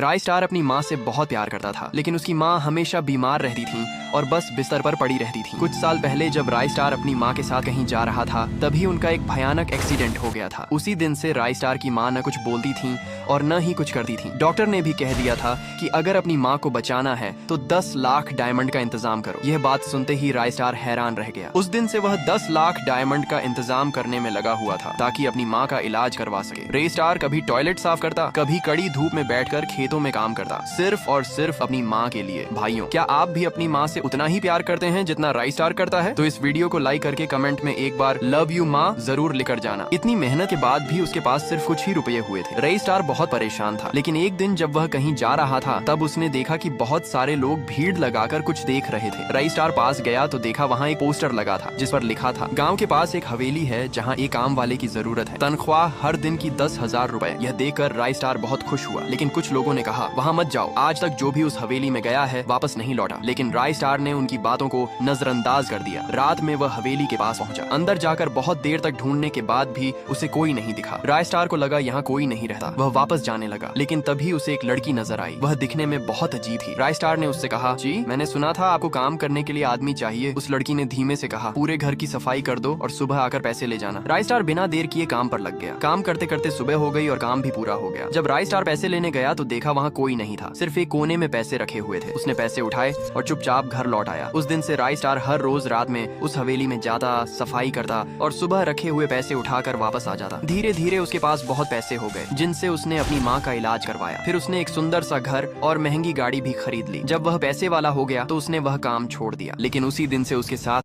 राय star अपनी माँ से बहुत प्यार करता था, लेकिन उसकी माँ हमेशा बीमार रहती थी और बस बिस्तर पर पड़ी रहती थी। कुछ साल पहले जब राय स्टार अपनी माँ के साथ कहीं जा रहा था, तभी उनका एक भयानक एक्सीडेंट हो गया था। उसी दिन से राय स्टार की माँ न कुछ बोलती थी और न ही कुछ करती थी। डॉक्टर ने भी कह दिया था कि अगर अपनी माँ को बचाना है तो 10 लाख डायमंड का इंतजाम करो। यह बात सुनते ही राय स्टार हैरान रह गया। उस दिन से वह 10 लाख डायमंड का इंतजाम करने में लगा हुआ था ताकि अपनी माँ का इलाज करवा सके। राय स्टार कभी टॉयलेट साफ करता, कभी कड़ी धूप में बैठकर खेतों में काम करता, सिर्फ और सिर्फ अपनी माँ के लिए। भाइयों, क्या आप भी अपनी माँ से उतना ही प्यार करते हैं जितना राय स्टार करता है? तो इस वीडियो को लाइक करके कमेंट में एक बार लव यू माँ जरूर लिखकर जाना। इतनी मेहनत के बाद भी उसके पास सिर्फ कुछ ही रुपये हुए थे। राय स्टार बहुत परेशान था, लेकिन एक दिन जब वह कहीं जा रहा था तब उसने देखा कि बहुत सारे लोग भीड़ लगाकर कुछ देख रहे थे। राय स्टार पास गया तो देखा वहाँ एक पोस्टर लगा था जिस पर लिखा था, गाँव के पास एक हवेली है जहाँ एक काम वाले की जरूरत है, तनख्वाह हर दिन की 10,000 रुपए। यह देखकर राय स्टार बहुत खुश हुआ, लेकिन कुछ लोगों ने कहा वहाँ मत जाओ, आज तक जो भी उस हवेली में गया है वापस नहीं लौटा। लेकिन राय स्टार ने उनकी बातों को नजरअंदाज कर दिया। रात में वह हवेली के पास पहुंचा। अंदर जाकर बहुत देर तक ढूंढने के बाद भी उसे कोई नहीं दिखा। राय स्टार को लगा यहाँ कोई नहीं रहता। वह वापस जाने लगा, लेकिन तभी उसे एक लड़की नजर आई। वह दिखने में बहुत अजीब थी। राय स्टार ने उससे कहा, जी मैंने सुना था आपको काम करने के लिए आदमी चाहिए। उस लड़की ने धीमे से कहा, पूरे घर की सफाई कर दो और सुबह आकर पैसे ले जाना। राय स्टार बिना देर किए काम पर लग गया। काम करते करते सुबह हो गई और काम भी पूरा हो गया। जब राय स्टार पैसे लेने गया तो देखा वहाँ कोई नहीं था, सिर्फ एक कोने में पैसे रखे हुए थे। उसने पैसे उठाए और चुपचाप घर लौट आया। उस दिन से राय स्टार हर रोज रात में उस हवेली में जाता, सफाई करता और सुबह रखे हुए पैसे उठाकर वापस आ जाता। धीरे धीरे उसके पास बहुत पैसे हो गए, जिनसे उसने अपनी माँ का इलाज करवाया। फिर उसने एक सुंदर सा घर और महंगी गाड़ी भी खरीद ली। जब वह पैसे वाला हो गया तो उसने वह काम छोड़ दिया, लेकिन उसी दिन से उसके साथ